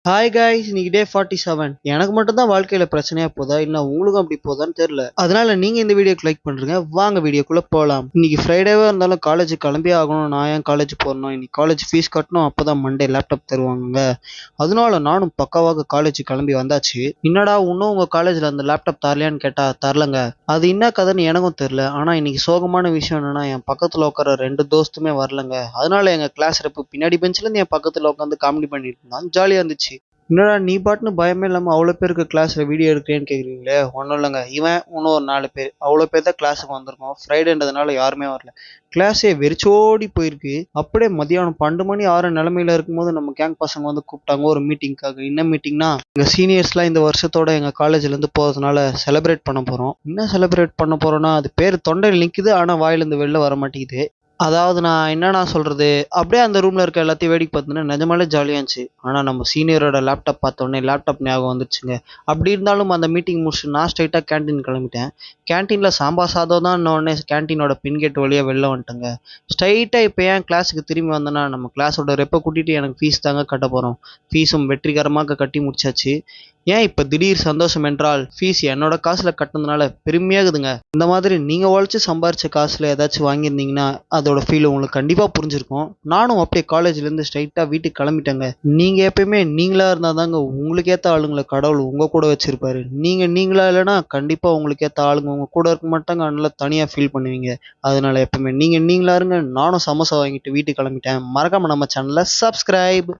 Hi guys, இன்னைக்கு டே 47. எனக்கு மட்டும் தான் வாழ்க்கையில பிரச்சனையா போதா இல்ல உங்களுக்கும் அப்படி போதான்னு தெரியல. அதனால நீங்க இந்த வீடியோக்கு லைக் பண்றீங்க. வாங்க வீடியோக்குள்ள போலாம். இன்னைக்கு ஃப்ரைடேவா இருந்தாலும் காலேஜ் கிளம்பியே ஆகணும். நான் ஏன் காலேஜ் போறணும்? இன்னைக்கு காலேஜ் ஃபீஸ் கட்டணும். அப்பதான் மண்டே லேப்டாப் தருவாங்க. அதனால நானும் பக்காவாக காலேஜ் கிளம்பி வந்தாச்சு. என்னடா இன்னும் உங்க காலேஜ்ல அந்த லேப்டாப் தரலையான்னு கேட்டா தரலங்க. அது என்ன கதைன்னு எனக்கும் தெரியல. ஆனா இன்னைக்கு சோகமான விஷயம் என்னன்னா, என் பக்கத்துல உட்கார 2 தோஸ்துமே வரலங்க. அதனால எங்க கிளாஸ் ரெப்பு பின்னாடி பெஞ்சில இருந்து என் பக்கத்துல உட்காந்து காமெடி பண்ணிட்டு இருந்தான். ஜாலியா இருந்துச்சு. என்னடா நீ பாட்டுன்னு பயமே இல்லாம அவ்வளோ பேருக்கு கிளாஸ்ல வீடியோ எடுக்கிறேன்னு கேட்குறீங்களே. ஒன்றும் இல்லைங்க, இவன் இன்னும் ஒரு 4 பேர், அவ்வளோ பேர் தான் கிளாஸுக்கு வந்திருக்கோம். ஃப்ரைடேன்றதுனால யாருமே வரல. கிளாஸே வெறிச்சோடி போயிருக்கு. அப்படியே மதியானம் 12 மணி ஆறு நிலமையில இருக்கும்போது நம்ம கேங் பசங்க வந்து கூப்பிட்டாங்க ஒரு மீட்டிங்காக. என்ன மீட்டிங்னா, எங்கள் சீனியர்ஸ்லாம் இந்த வருஷத்தோட எங்கள் காலேஜ்லேருந்து போகிறதுனால செலிப்ரேட் பண்ண போகிறோம். என்ன செலிப்ரேட் பண்ண போகிறோன்னா, அது பேர் தொண்டையில் நிற்குது ஆனால் வாயிலேருந்து வெளில வர மாட்டேங்குது. அதாவது நான் என்னண்ணா சொல்றது, அப்படியே அந்த ரூம்ல இருக்க எல்லாத்தையும் வேடிக்கை பார்த்தோன்னே நிஜமாலே ஜாலியா இருந்துச்சு. ஆனா நம்ம சீனியரோட லேப்டாப் பார்த்தோன்னே லேப்டாப் ஞாபகம் வந்துச்சுங்க. அப்படி இருந்தாலும் அந்த மீட்டிங் முடிச்சுட்டு நான் ஸ்ட்ரைட்டா கேண்டீன் கிளம்பிட்டேன். கேண்டீன்ல சாம்பார் சாதம் தான் உடனே கேண்டீனோட பின்கேட் வழியா வெளில வந்துட்டேங்க. ஸ்ட்ரைட்டா இப்போ ஏன் கிளாஸுக்கு திரும்பி வந்தேன்னா, நம்ம கிளாஸோட ரெப்பை கூட்டிட்டு எனக்கு ஃபீஸ் தாங்க கட்ட போறோம். ஃபீஸும் வெற்றிகரமாக கட்டி முடிச்சாச்சு. ஏன் இப்ப திடீர் சந்தோஷம் என்றால், ஃபீஸ் என்னோட காசுல கட்டுனதுனால பெருமையாகுதுங்க. இந்த மாதிரி நீங்க உழைச்சு சம்பாரிச்ச காசுல ஏதாச்சும் வாங்கியிருந்தீங்கன்னா அதோட ஃபீல் உங்களுக்கு கண்டிப்பா புரிஞ்சிருக்கும். நானும் அப்படியே காலேஜ்ல இருந்து ஸ்ட்ரைட்டா வீட்டுக்கு கிளம்பிட்டேங்க. நீங்க எப்பயுமே நீங்களா இருந்தாதாங்க உங்களுக்கு ஏத்த ஆளுங்களை கடவுள் உங்க கூட வச்சிருப்பாரு. நீங்க நீங்களா இல்லைன்னா கண்டிப்பா உங்களுக்கு ஏத்த ஆளுங்க உங்க கூட இருக்க மாட்டாங்க. அதனால தனியா ஃபீல் பண்ணுவீங்க. அதனால எப்பவுமே நீங்க நீங்களா இருங்க. நானும் சமோசா வாங்கிட்டு வீட்டுக்கு கிளம்பிட்டேன். மறக்காம நம்ம சேனலை சப்ஸ்கிரைப்.